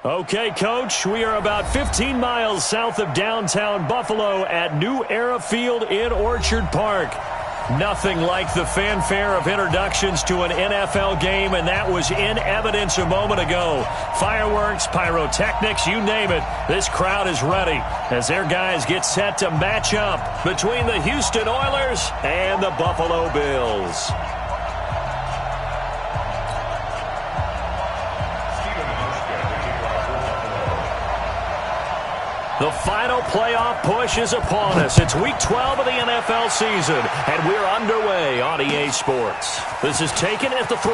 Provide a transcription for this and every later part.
Okay, Coach, we are about 15 miles south of downtown Buffalo at New Era Field in Orchard Park. Nothing like the fanfare of introductions to an NFL game, and that was in evidence a moment ago. Fireworks, pyrotechnics, you name it. This crowd is ready as their guys get set to match up between the Houston Oilers and the Buffalo Bills. The final playoff push is upon us. It's Week 12 of the NFL season, and we're underway on EA Sports. This is taken at the 3.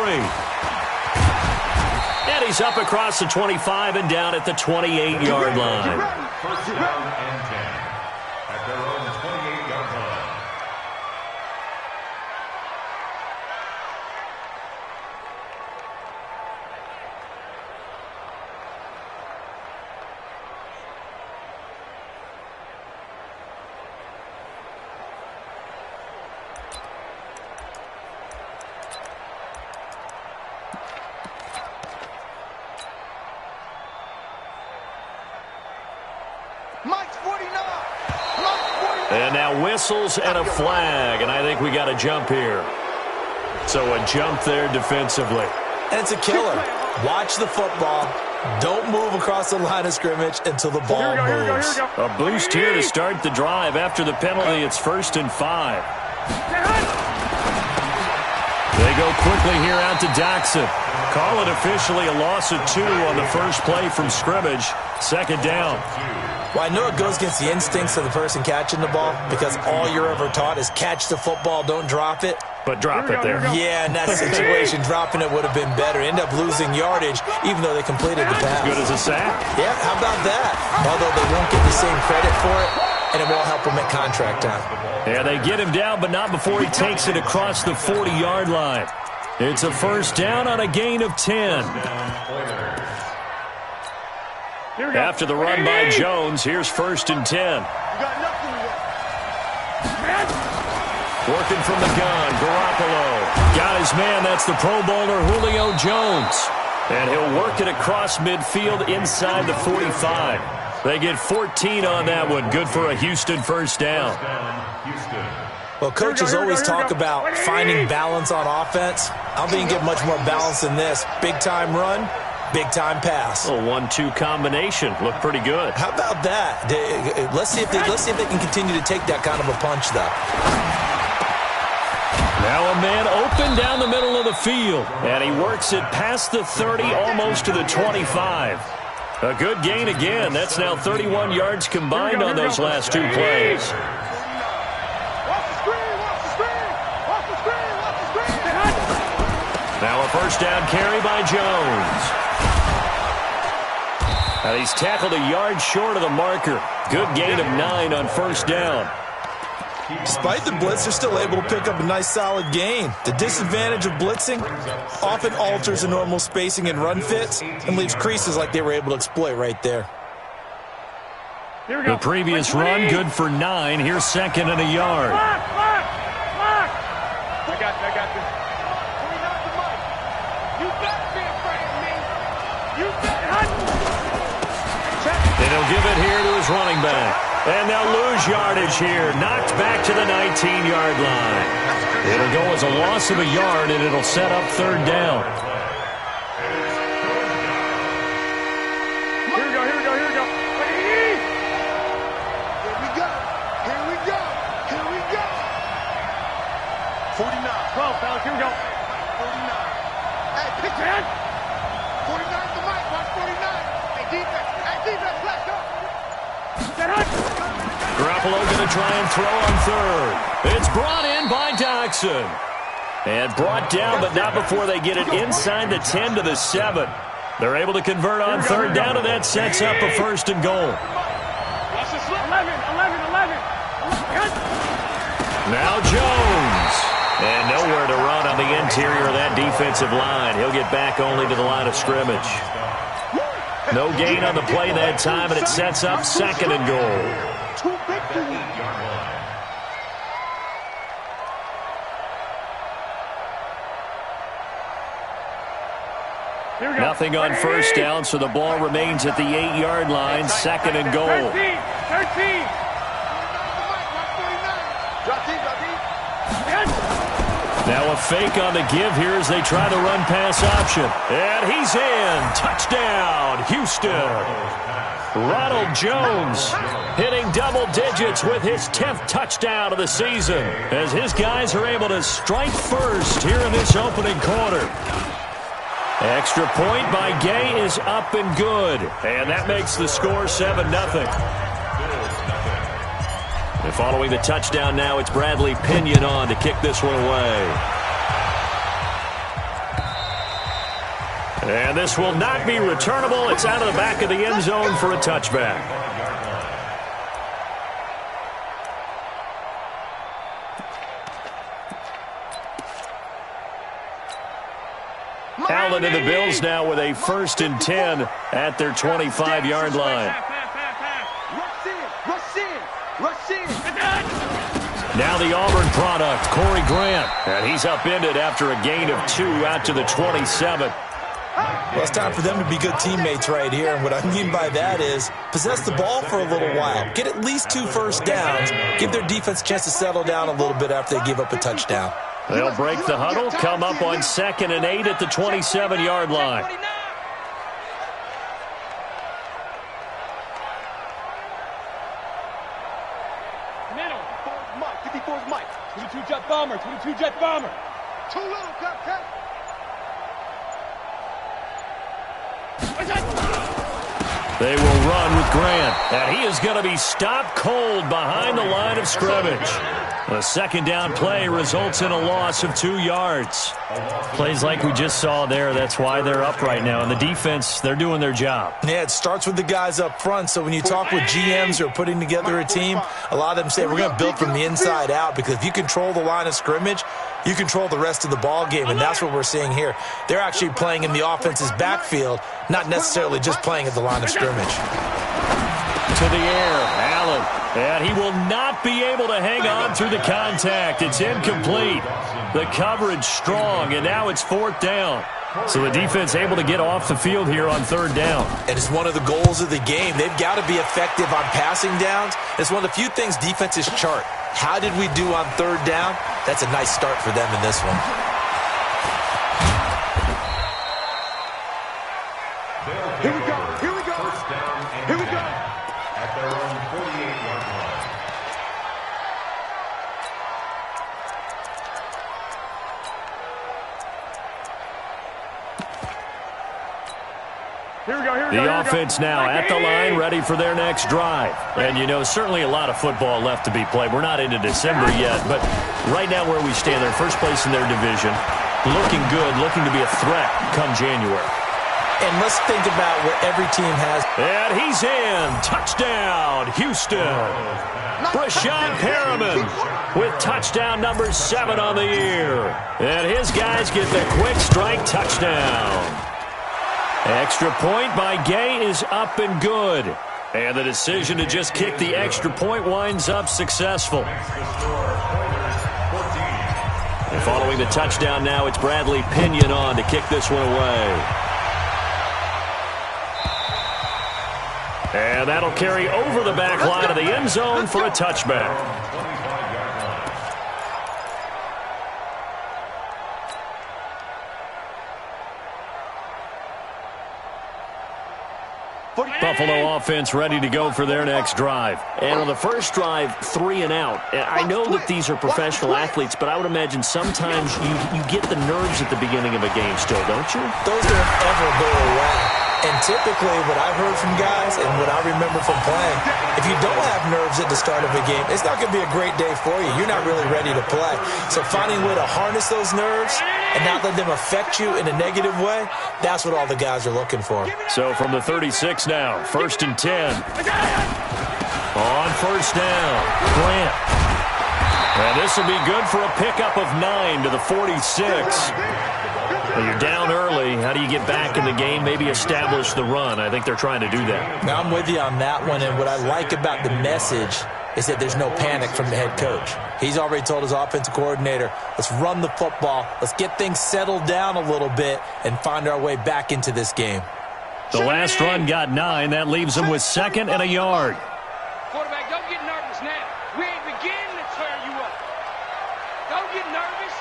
And he's up across the 25 and down at the 28-yard line. First down and 10 at their own 28-yard line. And now whistles and a flag, and I think we got a jump here. So a jump there defensively. And it's a killer. Watch the football. Don't move across the line of scrimmage until the ball moves. A boost here to start the drive. After the penalty, it's 1st and 5. They go quickly here out to Daxon. Call it officially a loss of 2 on the first play from scrimmage. 2nd down. Well, I know it goes against the instincts of the person catching the ball because all you're ever taught is catch the football, don't drop it. But drop it there. Yeah, in that situation, dropping it would have been better. End up losing yardage, even though they completed the pass. Good as a sack. Yeah, how about that? Although they won't get the same credit for it, and it won't help them at contract time. Yeah, they get him down, but not before he takes it across the 40-yard line. It's a 1st down on a gain of 10. After the run by Jones, here's 1st and 10. Working from the gun, Garoppolo. Got his man, that's the Pro Bowler Julio Jones. And he'll work it across midfield inside the 45. They get 14 on that one. Good for a Houston 1st down. Well, coaches always talk about finding balance on offense. I don't think you get much more balance than this. Big-time run, big-time pass. A 1-2 combination. Looked pretty good. How about that? Let's see if they can continue to take that kind of a punch, though. Now a man open down the middle of the field. And he works it past the 30, almost to the 25. A good gain again. That's now 31 yards combined on those last 2 plays. Now a 1st down carry by Jones. And he's tackled a yard short of the marker. Good gain of 9 on 1st down. Despite the blitz, they're still able to pick up a nice solid gain. The disadvantage of blitzing often alters the normal spacing and run fits and leaves creases like they were able to exploit right there. The previous run good for 9. Here's 2nd and a yard. I got this. And he'll give it here to his running back. And they'll lose yardage here. Knocked back to the 19-yard line. It'll go as a loss of a yard, and it'll set up 3rd down. Here we go. Here we go. 49. 12, fellas. Here we go. 49. Hey, pitch it. 49 to Mike. Watch 49. Hey, defense, let's go. Garoppolo going to try and throw on 3rd. It's brought in by Daxon. And brought down, but not before they get it inside the 10 to the 7. They're able to convert on 3rd down, and that sets up a 1st and goal. Watch this. 11. Now Jones. And nowhere to run on the interior of that defensive line. He'll get back only to the line of scrimmage. No gain on the play that time, and it sets up 2nd and goal. Nothing on first down, so the ball remains at the 8-yard line, second and goal. 13. Now a fake on the give here as they try the run-pass option. And he's in. Touchdown, Houston. Ronald Jones hitting double digits with his 10th touchdown of the season as his guys are able to strike first here in this opening quarter. Extra point by Gay is up and good. And that makes the score 7-0. And following the touchdown now, it's Bradley Pinion on to kick this one away. And this will not be returnable. It's out of the back of the end zone for a touchback. Allen and the Bills now with a 1st and 10 at their 25-yard line. Now the Auburn product, Corey Grant. And he's upended after a gain of 2 out to the 27. Well, it's time for them to be good teammates right here. And what I mean by that is possess the ball for a little while. Get at least 2 first downs. Give their defense a chance to settle down a little bit after they give up a touchdown. They'll break the huddle, come up on 2nd and 8 at the 27-yard line. Bomber, 22 jet bomber. Too little, cut. They will run with Grant, and he is going to be stopped cold behind the line of scrimmage. A 2nd down play results in a loss of 2 yards. Plays like we just saw there, that's why they're up right now. And the defense, they're doing their job. Yeah, it starts with the guys up front. So when you talk with GMs who are putting together a team, a lot of them say we're going to build from the inside out, because if you control the line of scrimmage, you control the rest of the ball game, and that's what we're seeing here. They're actually playing in the offense's backfield, not necessarily just playing at the line of scrimmage. To the air, Allen. And he will not be able to hang on through the contact. It's incomplete. The coverage strong, and now it's 4th down. So the defense able to get off the field here on 3rd down. And it's one of the goals of the game. They've got to be effective on passing downs. It's one of the few things defenses chart. How did we do on 3rd down? That's a nice start for them in this one. Here we go. At their own 48-yard line. The offense now at the line, ready for their next drive. And, you know, certainly a lot of football left to be played. We're not into December yet, but right now where we stand, they're first place in their division, looking good, looking to be a threat come January. And let's think about what every team has. And he's in. Touchdown, Houston. Brashad Perriman with touchdown number 7 on the year. And his guys get the quick strike touchdown. Extra point by Gay is up and good. And the decision to just kick the extra point winds up successful. And following the touchdown now, it's Bradley Pinion on to kick this one away. And that'll carry over the back line of the end zone for a touchback. Buffalo offense ready to go for their next drive. And on the first drive, 3 and out. I know that these are professional athletes, but I would imagine sometimes you get the nerves at the beginning of a game still, don't you? Those don't ever go away. And typically what I've heard from guys and what I remember from playing, if you don't have nerves at the start of a game, it's not going to be a great day for you. You're not really ready to play. So finding a way to harness those nerves and not let them affect you in a negative way, that's what all the guys are looking for. So from the 36 now, 1st and 10. On 1st down, Grant. And this will be good for a pickup of 9 to the 46. Well, you're down early. How do you get back in the game? Maybe establish the run. I think they're trying to do that. Now I'm with you on that one, and what I like about the message is that there's no panic from the head coach. He's already told his offensive coordinator, let's run the football, let's get things settled down a little bit and find our way back into this game. The last run got 9. That leaves them with 2nd and a yard. Quarterback, don't get nervous now. We ain't beginning to tear you up. Don't get nervous.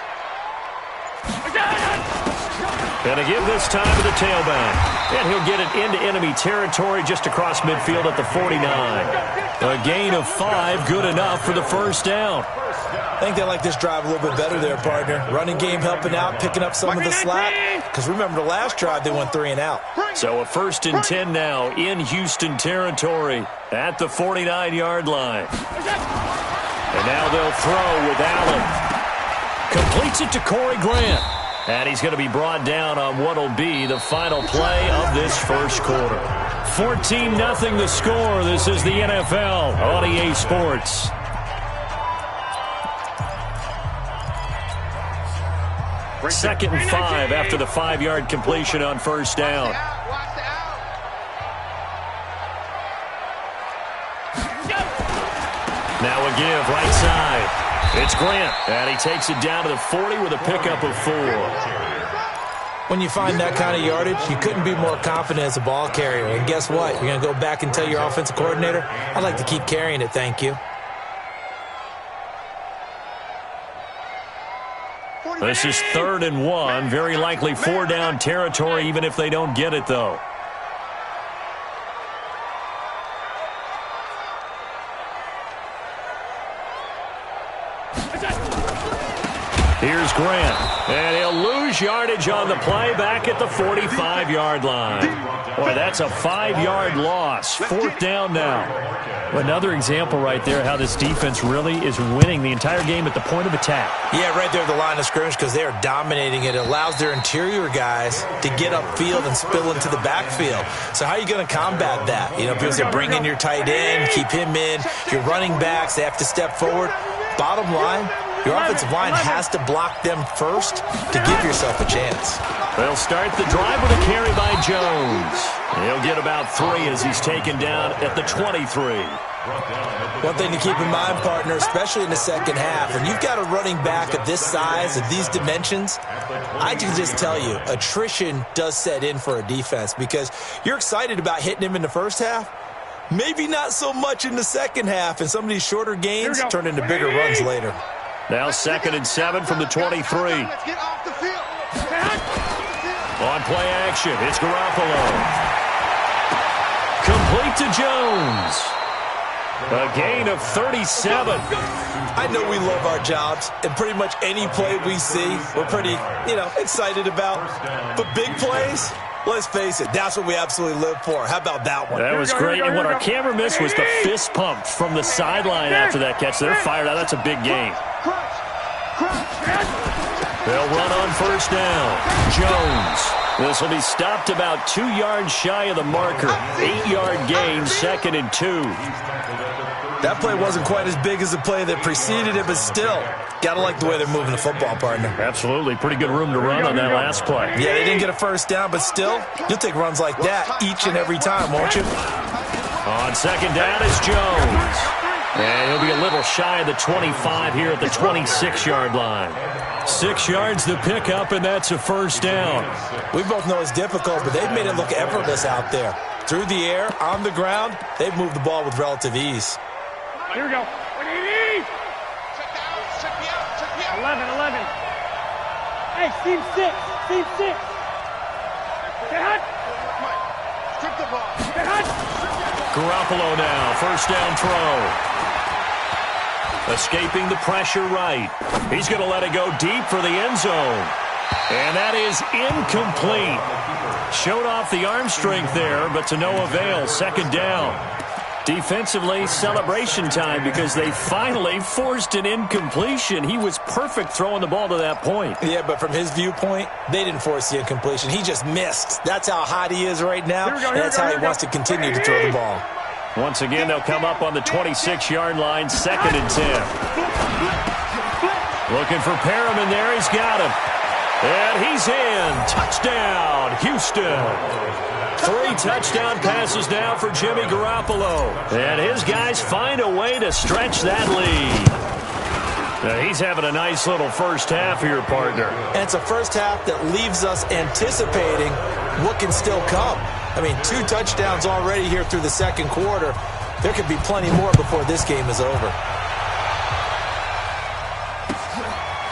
And to give this time to the tailback. And he'll get it into enemy territory just across midfield at the 49. A gain of 5, good enough for the first down. I think they like this drive a little bit better there, partner. Running game helping out, picking up some of the slack. Because remember the last drive, they went 3 and out. So a 1st and 10 now in Houston territory at the 49-yard line. And now they'll throw with Allen. Completes it to Corey Grant. And he's going to be brought down on what will be the final play of this first quarter. 14-0 the score. This is the NFL on EA Sports. Second and 5 after the 5-yard completion on first down. Now a give right side. It's Grant, and he takes it down to the 40 with a pickup of 4. When you find that kind of yardage, you couldn't be more confident as a ball carrier. And guess what? You're going to go back and tell your offensive coordinator, I'd like to keep carrying it, thank you. This is 3rd and 1. Very likely 4-down territory, even if they don't get it, though. Here's Grant, and he'll lose yardage on the play back at the 45-yard line. Boy, that's a 5-yard loss. 4th down now. Another example right there how this defense really is winning the entire game at the point of attack. Yeah, right there at the line of scrimmage because they are dominating it. It allows their interior guys to get upfield and spill into the backfield. So how are you going to combat that? You know, people say bring in your tight end, keep him in. Your running backs, they have to step forward. Bottom line, your offensive line has to block them first to give yourself a chance. They'll start the drive with a carry by Jones. He'll get about 3 as he's taken down at the 23. One thing to keep in mind, partner, especially in the second half, when you've got a running back of this size, of these dimensions, I can just tell you, attrition does set in for a defense because you're excited about hitting him in the first half. Maybe not so much in the second half, and some of these shorter gains turn into bigger runs later. Now 2nd and 7 from the 23. Let's get off the field. On play action, it's Garoppolo. Complete to Jones. A gain of 37. I know we love our jobs, and pretty much any play we see, we're pretty, excited about. But big plays, let's face it, that's what we absolutely live for. How about that one? That was great, and what our camera missed was the fist pump from the sideline after that catch. They're fired out. That's a big gain. They'll run on first down. Jones. This will be stopped about 2 yards shy of the marker. 8-yard gain, 2nd and 2. That play wasn't quite as big as the play that preceded it, but still, got to like the way they're moving the football, partner. Absolutely. Pretty good room to run on that last play. Yeah, they didn't get a first down, but still, you'll take runs like that each and every time, won't you? On second down is Jones. And he'll be a little shy of the 25 here at the 26-yard line. 6 yards to pick up, and that's a first down. We both know it's difficult, but they've made it look effortless out there. Through the air, on the ground, they've moved the ball with relative ease. Here we go. What do you need? Check me out. 11. Hey, team 6. Get hot. Strip the ball. Get hot. Garoppolo now, first down throw. Escaping the pressure right. He's going to let it go deep for the end zone. And that is incomplete. Showed off the arm strength there, but to no avail. Second down. Defensively, celebration time because they finally forced an incompletion. He was perfect throwing the ball to that point. Yeah, but from his viewpoint, they didn't force the incompletion. He just missed. That's how hot he is right now, and that's how he wants to continue to throw the ball. Once again, they'll come up on the 26-yard line, 2nd and 10. Looking for Perriman there. He's got him. And he's in. Touchdown, Houston. 3 touchdown passes now for Jimmy Garoppolo. And his guys find a way to stretch that lead. He's having a nice little first half here, partner. And it's a first half that leaves us anticipating what can still come. I mean, 2 touchdowns already here through the second quarter. There could be plenty more before this game is over.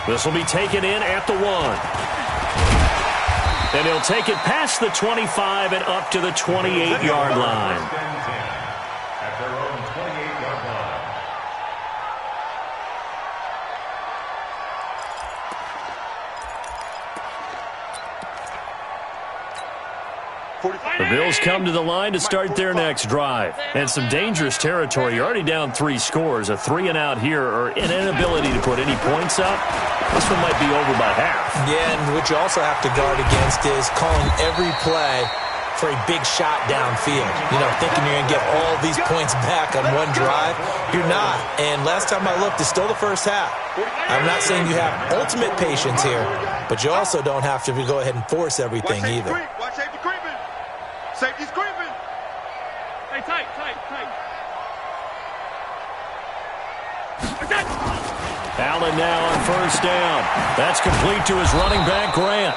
This will be taken in at the 1. And he'll take it past the 25 and up to the 28-yard line. At their own 28-yard line. The Bills come to the line to start their next drive. And some dangerous territory. You're already down 3 scores. A 3-and-out here or an inability to put any points up. This one might be over by half. Yeah, and what you also have to guard against is calling every play for a big shot downfield. You know, thinking you're going to get all these points back on one drive. You're not. And last time I looked, it's still the first half. I'm not saying you have ultimate patience here, but you also don't have to go ahead and force everything either. Watch safety creeping. Safety's creeping. Hey, tight. Allen now on first down. That's complete to his running back, Grant.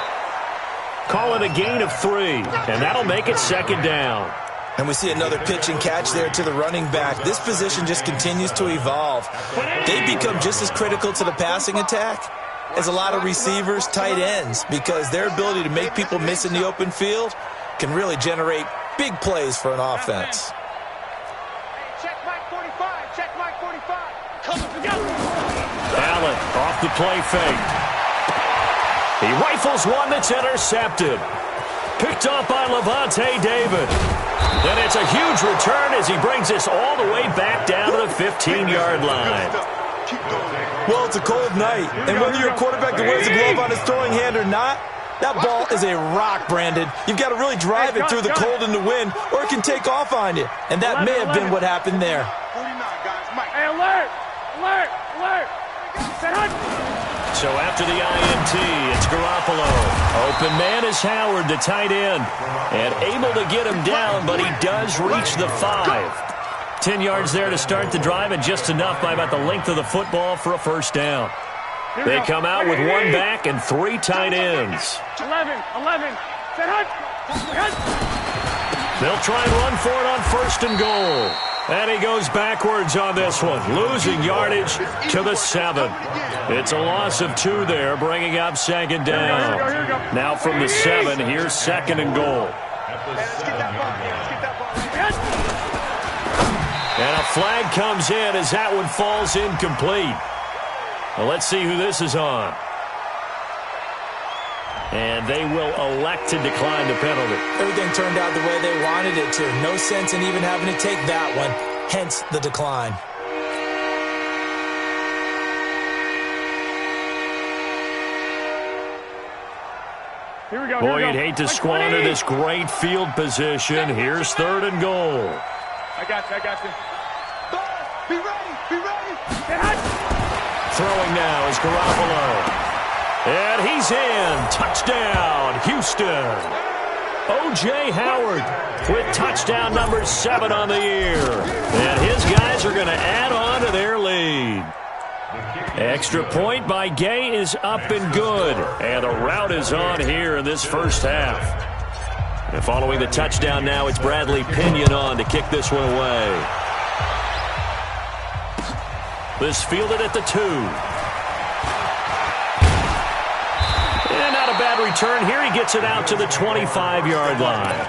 Call it a gain of 3, and that'll make it second down. And we see another pitch and catch there to the running back. This position just continues to evolve. They become just as critical to the passing attack as a lot of receivers, tight ends, because their ability to make people miss in the open field can really generate big plays for an offense. Check Mike 45. Check Mike 45. Come on, together. Allen off the play fake. He rifles one that's intercepted. Picked off by Levante David. And it's a huge return as he brings us all the way back down to the 15-yard line. Well, it's a cold night, and whether you're a quarterback that wears a glove on his throwing hand or not, that ball is a rock, Brandon. You've got to really drive it through the cold and the wind, or it can take off on you. And that may have been what happened there. 49, guys. Mike. Hey, alert! Alert! Alert! So after the INT, it's Garoppolo. Open man is Howard, the tight end. And able to get him down, but he does reach the 5. 10 yards there to start the drive, and just enough by about the length of the football for a first down. They come out with 1 back and 3 tight ends. 11. They'll try and run for it on first and goal. And he goes backwards on this one, losing yardage to the 7. It's a loss of 2 there, bringing up second down. Now from the 7, here's second and goal. And a flag comes in as that one falls incomplete. Well, let's see who this is on. And they will elect to decline the penalty. Everything turned out the way they wanted it to. No sense in even having to take that one, hence the decline. Here we go. Boy, you'd hate to squander this great field position. Here's third and goal. I got you. Be ready. Throwing now is Garoppolo. And he's in. Touchdown, Houston. O.J. Howard with touchdown number 7 on the year. And his guys are going to add on to their lead. Extra point by Gay is up and good. And a rout is on here in this first half. And following the touchdown now, it's Bradley Pinion on to kick this one away. This fielded at the 2. And not a bad return here. He gets it out to the 25-yard line.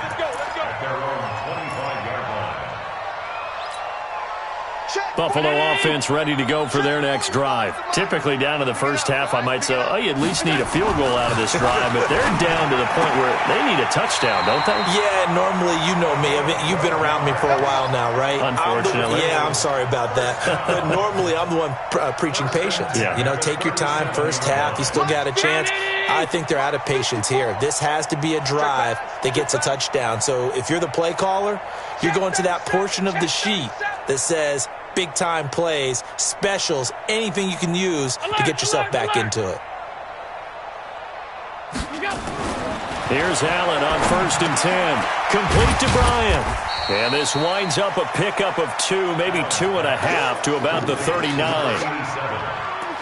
Buffalo offense ready to go for their next drive. Typically down to the first half, I might say, oh, you at least need a field goal out of this drive, but they're down to the point where they need a touchdown, don't they? Yeah, normally, you know me. You've been around me for a while now, right? Unfortunately. I'm sorry about that. But normally, I'm the one preaching patience. Yeah. You know, take your time, first half, you still got a chance. I think they're out of patience here. This has to be a drive that gets a touchdown. So if you're the play caller, you're going to that portion of the sheet that says big-time plays, specials, anything you can use to get yourself back into it. Here's Allen on 1st and 10. Complete to Bryant. And this winds up a pickup of 2, maybe 2.5 to about the 39.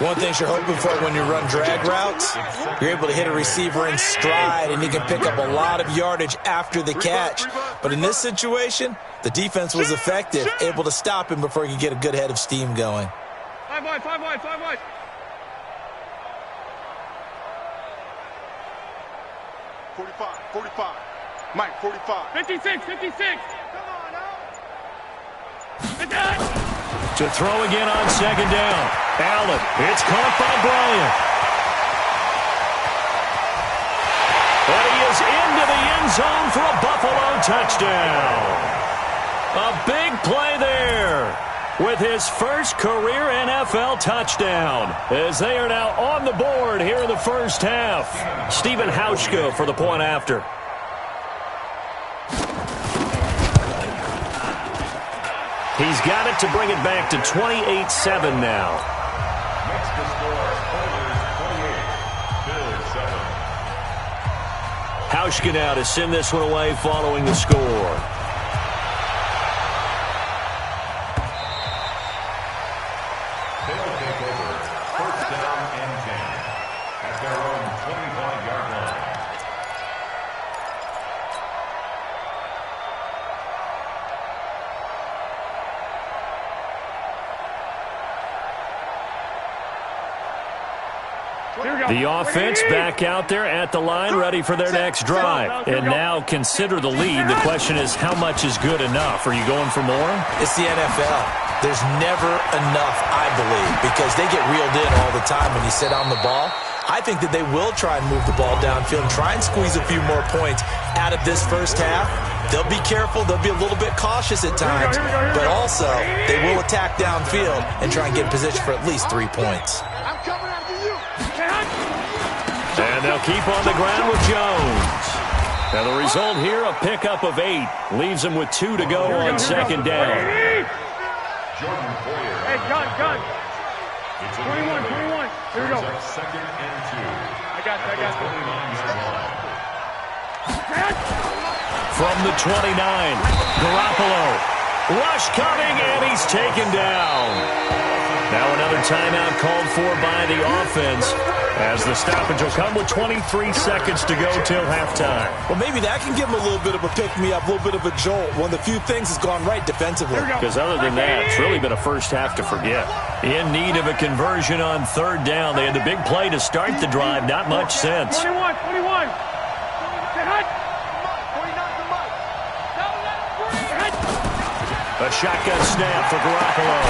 One thing you're hoping for when you run drag routes, you're able to hit a receiver in stride, and he can pick up a lot of yardage after the catch. But in this situation, the defense was effective, able to stop him before he could get a good head of steam going. 5 wide, 5 wide, 5 wide. 45, 45. Mike, 45. 56, 56. Come on now. To throw again on 2nd down. Allen, it's caught by Bryant. But he is into the end zone for a Buffalo touchdown. A big play there with his first career NFL touchdown, as they are now on the board here in the first half. Stephen Hauschka for the point after. He's got it to bring it back to 28-7 now. Next to score, Oilers 28, Bills 7. Hauschka now to send this one away following the score. They'll take over 1st down and 10 at their own 25-yard line. The offense back out there at the line, ready for their next drive. And now consider the lead. The question is, how much is good enough? Are you going for more? It's the NFL. There's never enough, I believe, because they get reeled in all the time when you sit on the ball. I think that they will try and move the ball downfield and try and squeeze a few more points out of this first half. They'll be careful. They'll be a little bit cautious at times, but also they will attack downfield and try and get in position for at least 3 points. I'm coming after you. And they'll keep on the ground with Jones. Now the result here, a pickup of 8. Leaves them with 2 to go on 2nd down. Jordan Poyer. Hey, gun. It's 21. Here we go. 2nd and 2. I got you. 29-yard line. From the 29, Garoppolo. Rush coming, and he's taken down. Now another timeout called for by the offense, as the stoppage will come with 23 seconds to go till halftime. Well, maybe that can give them a little bit of a pick-me-up, a little bit of a jolt. One of the few things has gone right defensively. Because other than that, it's really been a first half to forget. In need of a conversion on 3rd down. They had the big play to start the drive. Not much sense. 21. A shotgun snap for Garoppolo.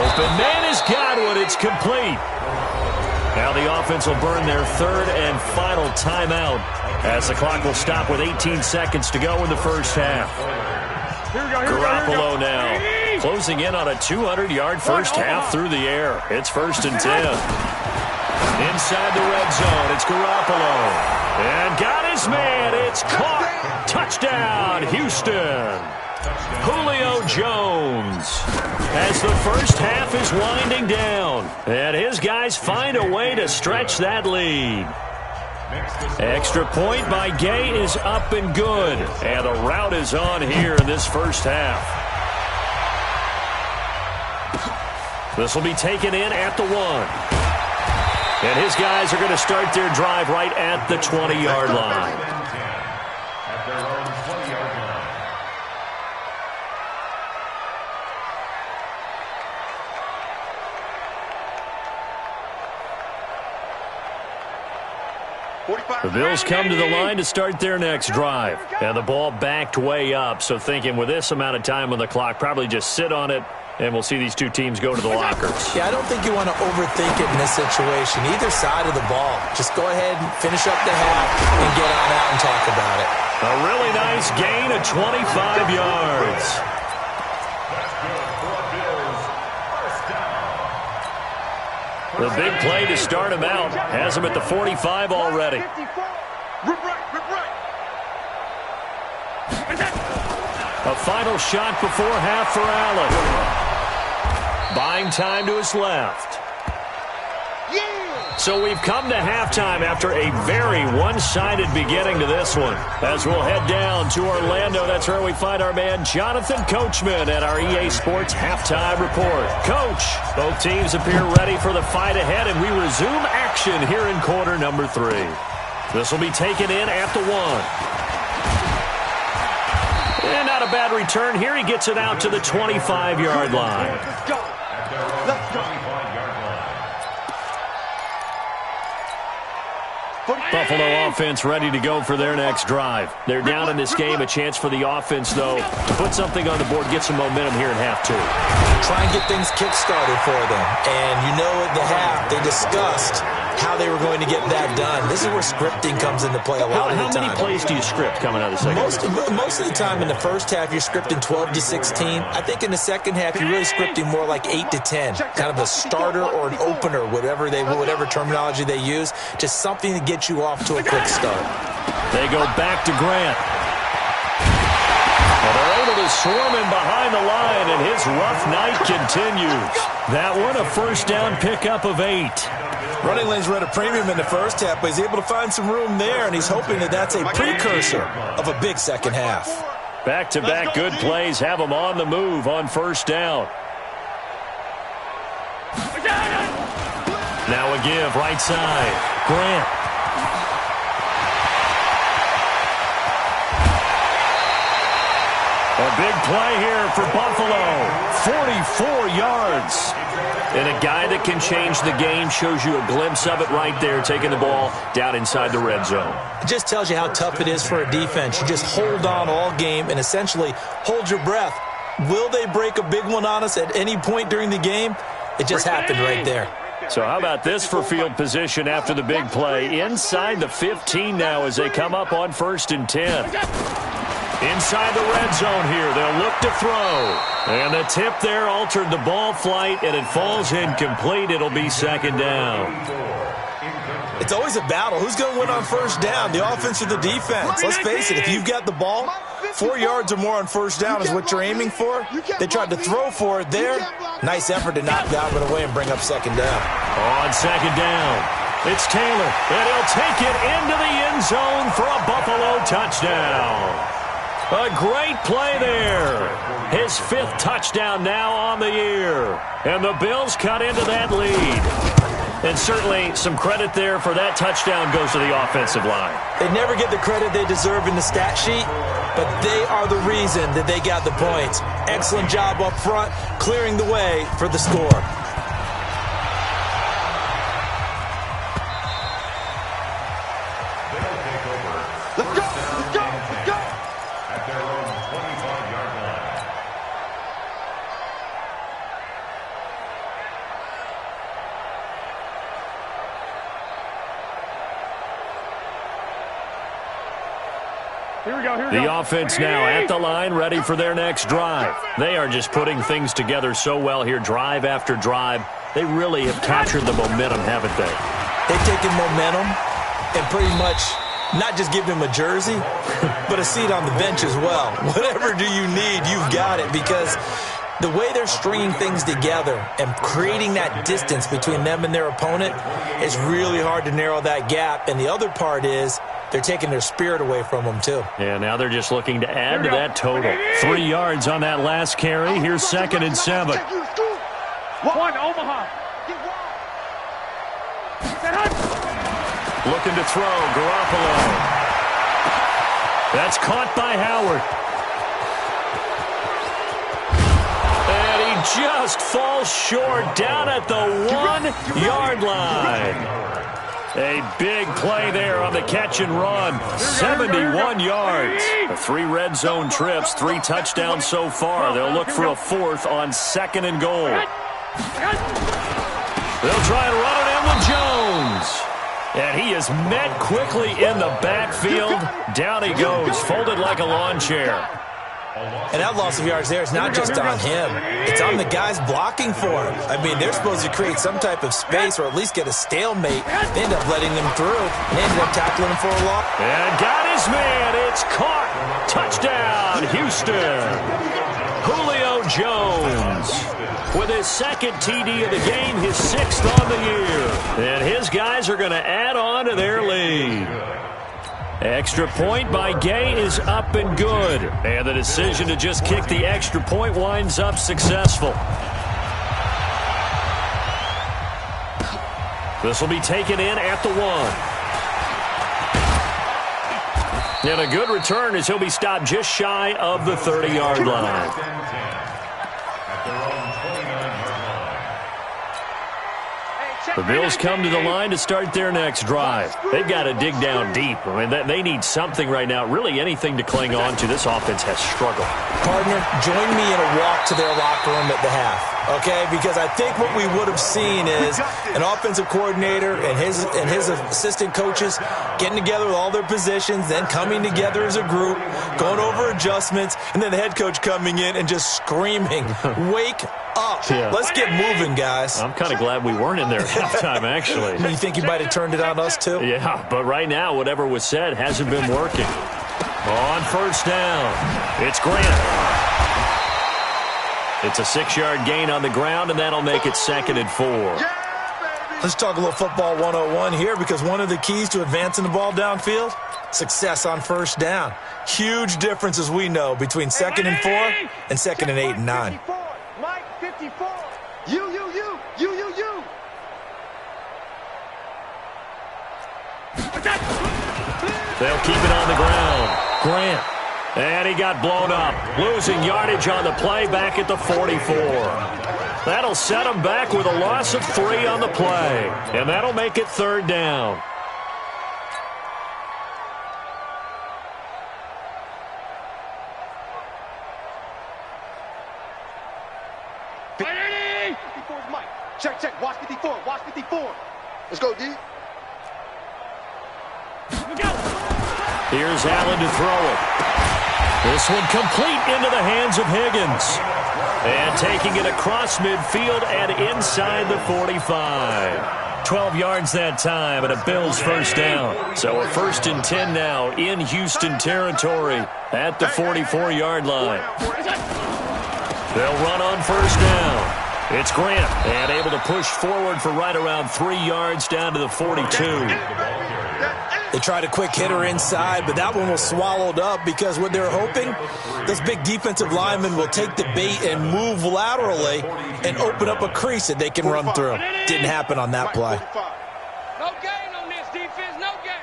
Open man is Godwin. It's complete. Now the offense will burn their 3rd and final timeout, as the clock will stop with 18 seconds to go in the first half. Garoppolo now closing in on a 200-yard first half through the air. It's 1st and 10. Inside the red zone, it's Garoppolo. And got his man. It's caught. Touchdown, Houston. Julio Jones, as the first half is winding down, and his guys find a way to stretch that lead. Extra point by Gay is up and good, and the route is on here in this first half. This will be taken in at the 1. And his guys are going to start their drive right at the 20-yard line. At their own 20-yard line. The Bills come to the line to start their next drive. And the ball backed way up, so thinking with this amount of time on the clock, probably just sit on it, and we'll see these two teams go to the lockers. Yeah, I don't think you want to overthink it in this situation. Either side of the ball. Just go ahead and finish up the half and get on out and talk about it. A really nice gain of 25 yards. That's good for a Bills first down. The big play to start him out has him at the 45 already. Rip right. A final shot before half for Allen. Buying time to his left. Yeah. So we've come to halftime after a very one-sided beginning to this one. As we'll head down to Orlando, that's where we find our man Jonathan Coachman at our EA Sports Halftime Report. Coach, both teams appear ready for the fight ahead, and we resume action here in quarter number 3. This will be taken in at the 1. And not a bad return here. He gets it out to the 25-yard line. Let's go. Let's go. Buffalo offense ready to go for their next drive. They're down in this game. A chance for the offense, though, to put something on the board, get some momentum here in half 2. Try and get things kick-started for them. And you know at the half, they discussed how they were going to get that done. This is where scripting comes into play a lot of the time. How many plays do you script coming out of the second half? Most of the time in the first half, you're scripting 12 to 16. I think in the second half, you're really scripting more like 8 to 10. Kind of a starter or an opener, whatever terminology they use. Just something to get you off to a quick start. They go back to Grant. Well, they're able to swarm him behind the line, and his rough night continues. That one, a first down pickup of 8. Running lanes were at a premium in the first half, but he's able to find some room there, and he's hoping that that's a precursor of a big second half. Back-to-back good plays have him on the move on first down. Now a give, right side. Grant. A big play here for Buffalo. 44 yards. And a guy that can change the game, shows you a glimpse of it right there, taking the ball down inside the red zone. It just tells you how tough it is for a defense. You just hold on all game and essentially hold your breath. Will they break a big one on us at any point during the game? It just happened right there. So how about this for field position after the big play? Inside the 15 now as they come up on 1st and 10. Inside the red zone here, they'll look to throw. And the tip there altered the ball flight, and it falls incomplete. It'll be 2nd down. It's always a battle. Who's going to win on first down, the offense or the defense? Let's face it, if you've got the ball, 4 yards or more on first down is what you're aiming for. They tried to throw for it there. Nice effort to knock that one away and bring up 2nd down. On 2nd down, it's Taylor, and he'll take it into the end zone for a Buffalo touchdown. A great play there. His 5th touchdown now on the year. And the Bills cut into that lead. And certainly some credit there for that touchdown goes to the offensive line. They never get the credit they deserve in the stat sheet, but they are the reason that they got the points. Excellent job up front, clearing the way for the score. The offense now at the line, ready for their next drive. They are just putting things together so well here, drive after drive. They really have captured the momentum, haven't they? They've taken momentum and pretty much not just give them a jersey, but a seat on the bench as well. Whatever do you need, you've got it, because the way they're stringing things together and creating that distance between them and their opponent is really hard to narrow that gap. And the other part is they're taking their spirit away from them, too. Yeah, now they're just looking to add to that total. 3 yards on that last carry. Here's 2nd and 7. One, Omaha. Looking to throw, Garoppolo. That's caught by Howard. And he just falls short down at the 1-yard line. A big play there on the catch and run. 71 yards. 3 red zone trips, 3 touchdowns so far. They'll look for a 4th on 2nd and goal. They'll try and run it in with Jones. And he is met quickly in the backfield. Down he goes, folded like a lawn chair. And that loss of yards there is not just on him. It's on the guys blocking for him. I mean, they're supposed to create some type of space or at least get a stalemate. They end up letting them through, and they ended up tackling him for a loss. And got his man. It's caught. Touchdown, Houston. Julio Jones. with his second TD of the game, his 6th on the year. And his guys are going to add on to their lead. Extra point by Gay is up and good. And the decision to just kick the extra point winds up successful. This will be taken in at the 1. And a good return as he'll be stopped just shy of the 30-yard line. The Bills come to the line to start their next drive. They've got to dig down deep. I mean, they need something right now, really anything to cling on to. This offense has struggled. Partner, join me in a walk to their locker room at the half, okay? Because I think what we would have seen is an offensive coordinator and his assistant coaches getting together with all their positions, then coming together as a group, going over adjustments, and then the head coach coming in and just screaming, wake up. Yeah. Let's get moving, guys. I'm kind of glad we weren't in there at halftime, actually. You think he might have turned it on us, too? Yeah, but right now, whatever was said hasn't been working. On first down, it's Grant. It's a 6-yard gain on the ground, and that'll make it 2nd and 4. Let's talk a little football 101 here, because one of the keys to advancing the ball downfield, success on first down. Huge difference, as we know, between 2nd and 4 and 2nd and 8 and 9. Mike 54. You. They'll keep it on the ground. Grant. And he got blown up. Losing yardage on the play back at the 44. That'll set him back with a loss of 3 on the play. And that'll make it 3rd down. Mike. Check. Watch 54. Let's go, D. Here's Allen to throw it. This one complete into the hands of Higgins. And taking it across midfield and inside the 45. 12 yards that time and a Bills first down. So a 1st and 10 now in Houston territory at the 44-yard line. They'll run on first down. It's Grant, and able to push forward for right around 3 yards down to the 42. They tried a quick hitter inside, but that one was swallowed up because what they're hoping, this big defensive lineman will take the bait and move laterally and open up a crease that they can run through. Didn't happen on that play. No gain on this defense, no gain.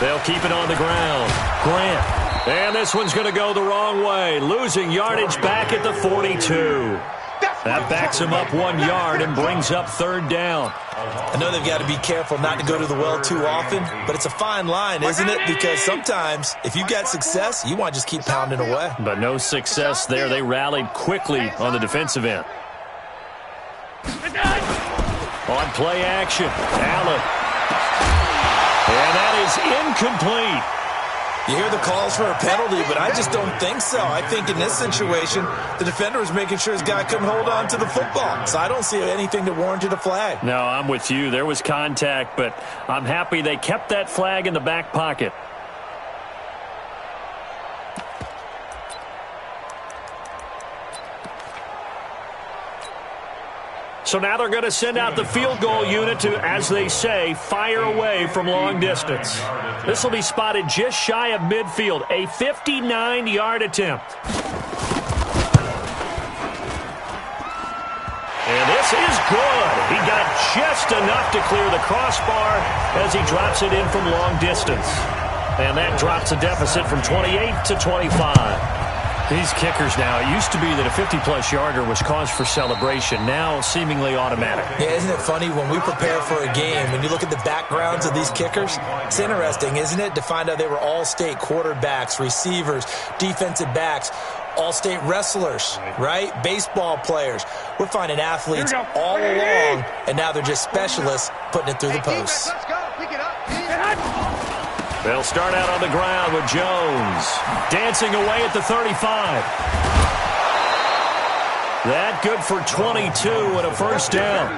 They'll keep it on the ground. Grant. And this one's going to go the wrong way. Losing yardage back at the 42. That backs him up 1 yard and brings up 3rd down. I know they've got to be careful not to go to the well too often, but it's a fine line, isn't it? Because sometimes if you've got success, you want to just keep pounding away. But no success there. They rallied quickly on the defensive end. On play action, Allen. And that is incomplete. You hear the calls for a penalty, but I just don't think so. I think in this situation, the defender was making sure his guy couldn't hold on to the football. So I don't see anything that warranted a flag. No, I'm with you. There was contact, but I'm happy they kept that flag in the back pocket. So now they're going to send out the field goal unit to, as they say, fire away from long distance. This will be spotted just shy of midfield, a 59-yard attempt. And this is good. He got just enough to clear the crossbar as he drops it in from long distance. And that drops the deficit from 28 to 25. These kickers now, it used to be that a 50-plus yarder was cause for celebration, now seemingly automatic. Yeah, isn't it funny when we prepare for a game, when you look at the backgrounds of these kickers, it's interesting, isn't it, to find out they were all-state quarterbacks, receivers, defensive backs, all-state wrestlers, right? Baseball players. We're finding athletes all along, and now they're just specialists putting it through the posts. Let's go. Pick it up. They'll start out on the ground with Jones. Dancing away at the 35. That good for 22 and a first down.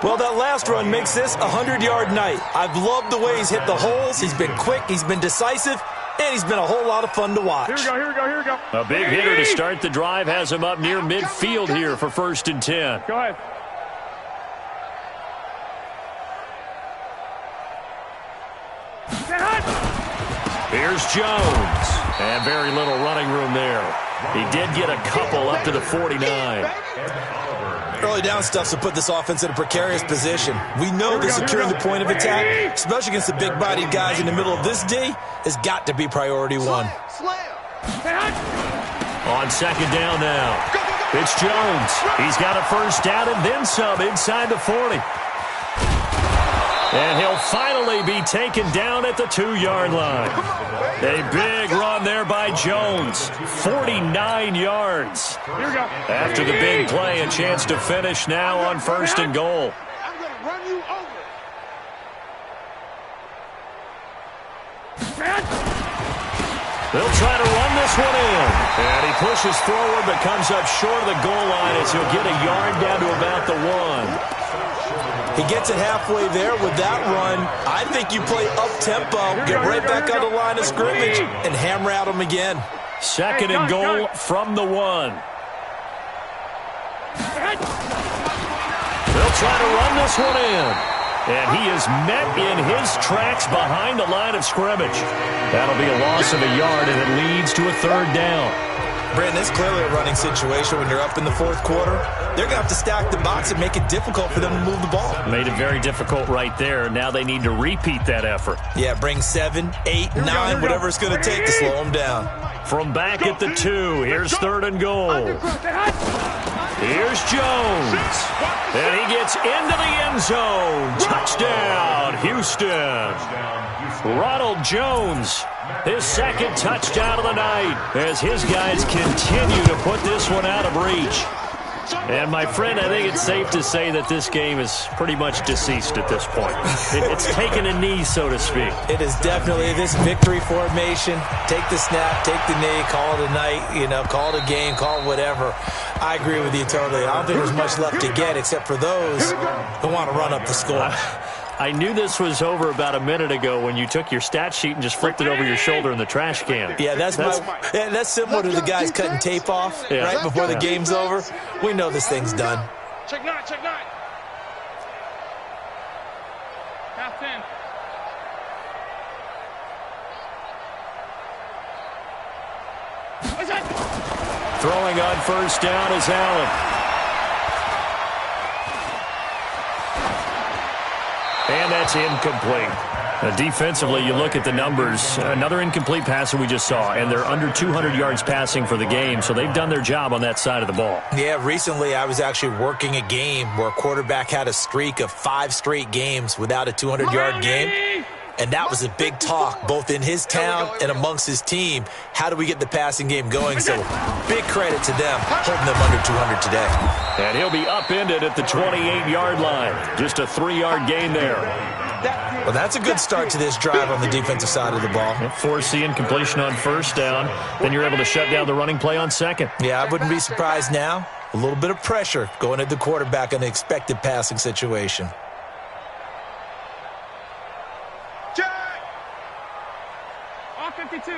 Well, that last run makes this a 100-yard night. I've loved the way he's hit the holes. He's been quick. He's been decisive. and he's been a whole lot of fun to watch. Here we go. A big hitter to start the drive has him up near midfield here for 1st and 10. Go ahead. Here's Jones. And very little running room there. He did get a couple up to the 49. Early down stuff to put this offense in a precarious position. We know that securing the point of attack, especially against the big-bodied guys in the middle of this D, has got to be priority one. On 2nd down now. It's Jones. He's got a 1st down and then some inside the 40. And he'll finally be taken down at the 2-yard line. A big run there by Jones. 49 yards. After the big play, a chance to finish now on 1st and goal. I'm going to run you over. They'll try to run this one in. And he pushes forward but comes up short of the goal line as he'll get a yard down to about the 1. He gets it halfway there with that run. I think you play up-tempo, get right back on the line of scrimmage, and hammer at him again. 2nd and goal from the 1. They'll try to run this one in. And he is met in his tracks behind the line of scrimmage. That'll be a loss of a yard, and it leads to a 3rd down. Brandon, it's clearly a running situation when you're up in the 4th quarter. They're going to have to stack the box and make it difficult for them to move the ball. Made it very difficult right there. Now they need to repeat that effort. Yeah, bring 7, 8, 9, whatever it's going to take to slow them down. From back at the 2, here's 3rd and goal. Here's Jones. And he gets into the end zone. Touchdown, Houston. Ronald Jones, his 2nd touchdown of the night as his guys continue to put this one out of reach. And, my friend, I think it's safe to say that this game is pretty much deceased at this point. It's taken a knee, so to speak. It is definitely this victory formation. Take the snap, take the knee, call it a night, call it a game, call it whatever. I agree with you totally. I don't think there's much left to get except for those who want to run up the score. I knew this was over about a minute ago when you took your stat sheet and just flipped it over your shoulder in the trash can. Yeah, that's similar to the guys cutting tape off right before the game's over. We know this thing's done. Check 9. Half 10. Throwing on 1st down is Allen. And that's incomplete. Defensively, you look at the numbers. Another incomplete pass that we just saw, and they're under 200 yards passing for the game, so they've done their job on that side of the ball. Yeah, recently I was actually working a game where a quarterback had a streak of 5 straight games without a 200-yard game. And that was a big talk, both in his town and amongst his team. How do we get the passing game going? So big credit to them, holding them under 200 today. And he'll be upended at the 28-yard line. Just a 3-yard gain there. Well, that's a good start to this drive on the defensive side of the ball. Force the incompletion on 1st down. Then you're able to shut down the running play on 2nd. Yeah, I wouldn't be surprised now. A little bit of pressure going at the quarterback in the expected passing situation. All 52.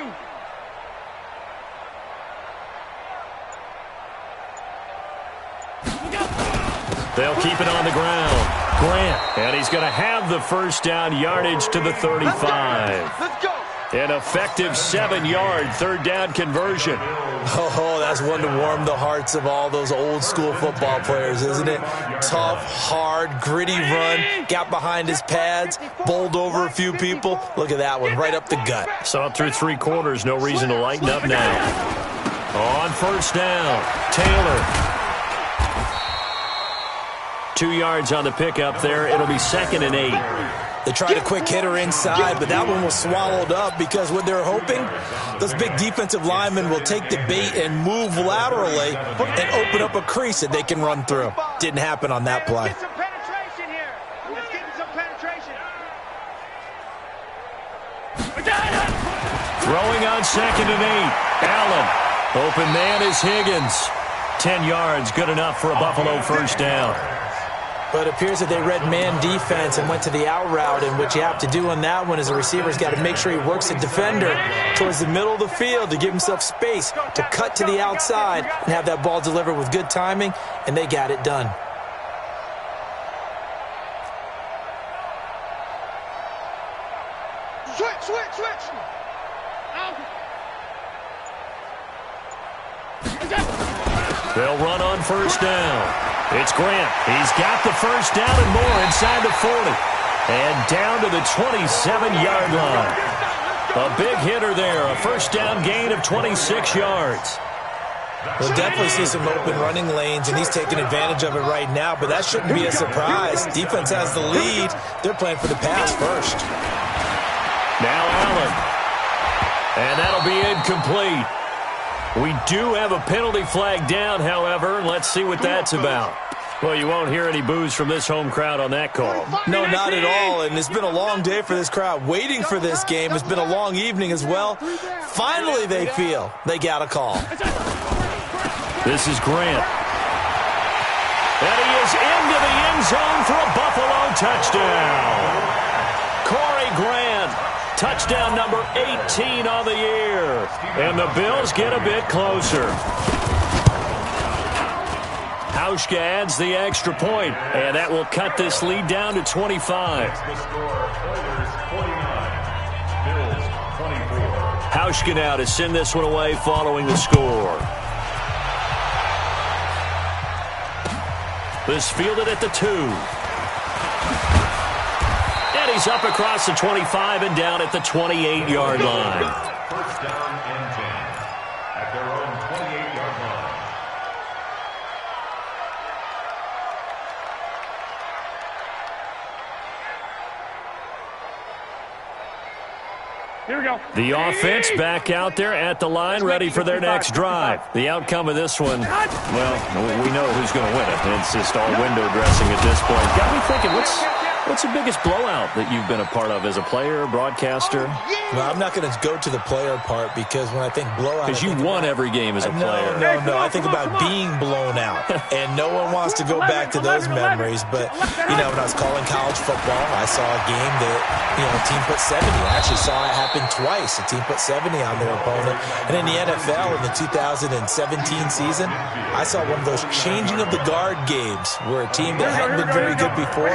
They'll keep it on the ground. Grant, and he's going to have the 1st down yardage to the 35. Let's go. An effective 7-yard 3rd down conversion. Oh, that's one to warm the hearts of all those old school football players, isn't it? Tough, hard, gritty run, got behind his pads, bowled over a few people. Look at that one, right up the gut. Saw it through 3 quarters, no reason to lighten up now. On 1st down, Taylor. 2 yards on the pickup there. It'll be 2nd and 8. They tried a quick hitter inside, but that one was swallowed up because what they're hoping, those big defensive linemen will take the bait and move laterally and open up a crease that they can run through. Didn't happen on that play. Get some penetration here. Let's get some penetration. Throwing on 2nd and 8. Allen. Open man is Higgins. 10 yards, good enough for a Buffalo 1st down. But it appears that they read man defense and went to the out route, and what you have to do on that one is the receiver's got to make sure he works the defender towards the middle of the field to give himself space to cut to the outside and have that ball delivered with good timing, and they got it done. Switch. They'll run on first down. It's Grant. He's got the first down and more inside the 40. And down to the 27-yard line. A big hitter there. A first down gain of 26 yards. We'll definitely see some open running lanes, and he's taking advantage of it right now, but that shouldn't be a surprise. Defense has the lead. They're playing for the pass first. Now Allen. And that'll be incomplete. We do have a penalty flag down, however. Let's see what that's about. Well, you won't hear any boos from this home crowd on that call. No, not at all, and it's been a long day for this crowd waiting for this game. It's been a long evening as well. Finally, they feel they got a call. This is Grant. And he is into the end zone for a Buffalo touchdown. Corey Grant. Touchdown number 18 on the year. And the Bills get a bit closer. Hauschka adds the extra point, and that will cut this lead down to 25. The score, Oilers 49, Bills 24. Hauschka now to send this one away following the score. This fielded at the 2. He's up across the 25 and down at the 28-yard line. First down and 10 at their own 28-yard line. Here we go. The offense back out there at the line, ready for their next drive. The outcome of this one, well, we know who's going to win it. It's just all window dressing at this point. Got me thinking, what's the biggest blowout that you've been a part of as a player, broadcaster? Well, I'm not going to go to the player part because when I think blowout... Because you won every game as a player. No. I think about being blown out. And no one wants to go back to those memories. But, when I was calling college football, I saw a game that, a team put 70. I actually saw it happen twice. A team put 70 on their opponent. And in the NFL, in the 2017 season, I saw one of those changing of the guard games where a team that hadn't been very good before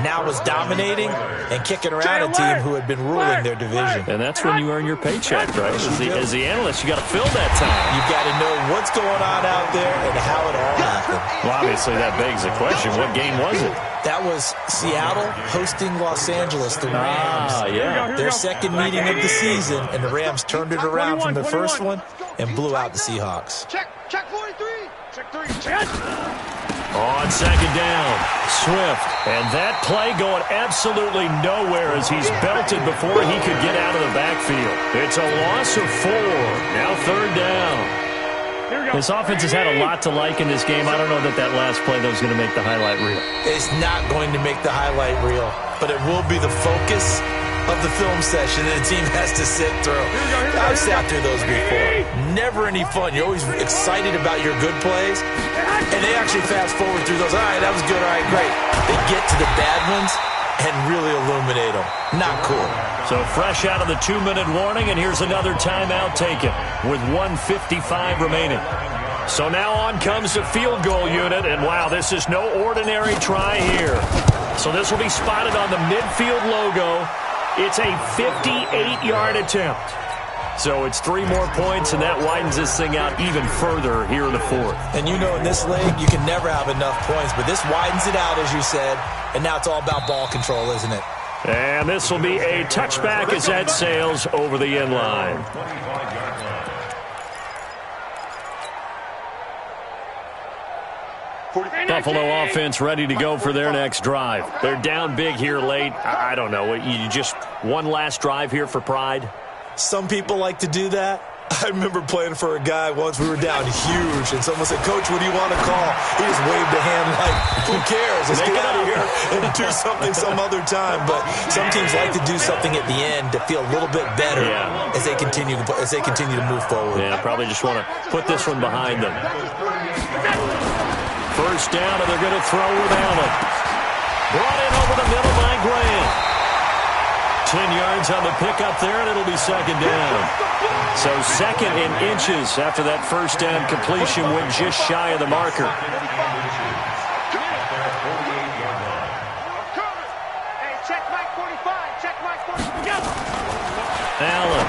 now was dominating and kicking around a team who had been ruling their division. And that's when you earn your paycheck, right? As the analyst, you got to fill that time. You've got to know what's going on out there and how it all happened. Well, obviously that begs the question, what game was it? That was Seattle hosting Los Angeles, the Rams. Yeah. Their second meeting of the season, and the Rams turned it around from the first one and blew out the Seahawks. Check 43. Check 3. On second down, Swift. And that play going absolutely nowhere as he's belted before he could get out of the backfield. It's a loss of 4. Now third down. This offense has had a lot to like in this game. I don't know that last play, though, is going to make the highlight reel. It's not going to make the highlight reel, but it will be the focus of the film session that a team has to sit through. I've sat through those before. Never any fun. You're always excited about your good plays, and they actually fast forward through those. All right, that was good. All right, great. They get to the bad ones and really illuminate them. Not cool. So fresh out of the 2-minute warning, and here's another timeout taken with 1:55 remaining. So now on comes the field goal unit, and wow, this is no ordinary try here. So this will be spotted on the midfield logo. It's a 58-yard attempt. So it's 3 more points, and that widens this thing out even further here in the 4th. And in this league, you can never have enough points, but this widens it out, as you said, and now it's all about ball control, isn't it? And this will be a touchback as that sails over the end line. Buffalo offense ready to go for their next drive. They're down big here late. I don't know. You just one last drive here for pride? Some people like to do that. I remember playing for a guy once. We were down huge, and someone said, "Coach, what do you want to call?" He just waved a hand like, "Who cares? Let's get out of here and do something some other time." But some teams like to do something at the end to feel a little bit better as they continue to move forward. Yeah, probably just want to put this one behind them. first down, and they're going to throw with Allen. Brought in over the middle by Grant. 10 yards on the pickup there, and it'll be second down. So second in inches after that first down completion went just shy of the marker. Allen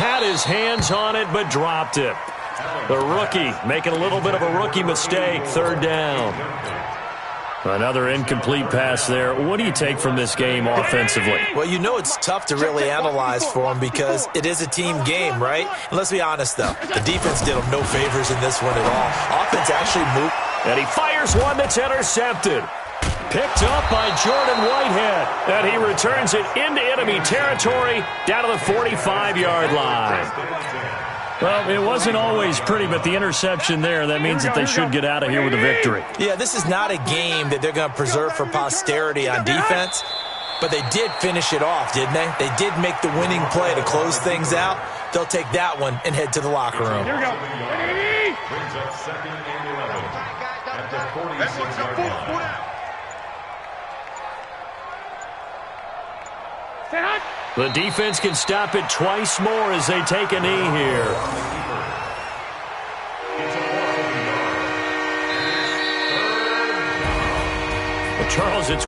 had his hands on it, but dropped it. The rookie making a little bit of a rookie mistake, third down. Another incomplete pass there. What do you take from this game offensively? Well, you know it's tough to really analyze for him because it is a team game, right? And let's be honest, though. The defense did him no favors in this one at all. Offense actually moved. And he fires one that's intercepted. Picked up by Jordan Whitehead. And he returns it into enemy territory down to the 45-yard line. Well, it wasn't always pretty, but the interception there, that means that they should get out of here with a victory. Yeah, this is not a game that they're going to preserve for posterity on defense, but they did finish it off, didn't they? They did make the winning play to close things out. They'll take that one and head to the locker room. Here we go. Brings up second and 11 at the 46-yard line. The defense can stop it twice more as they take a knee here. Well, Charles, it's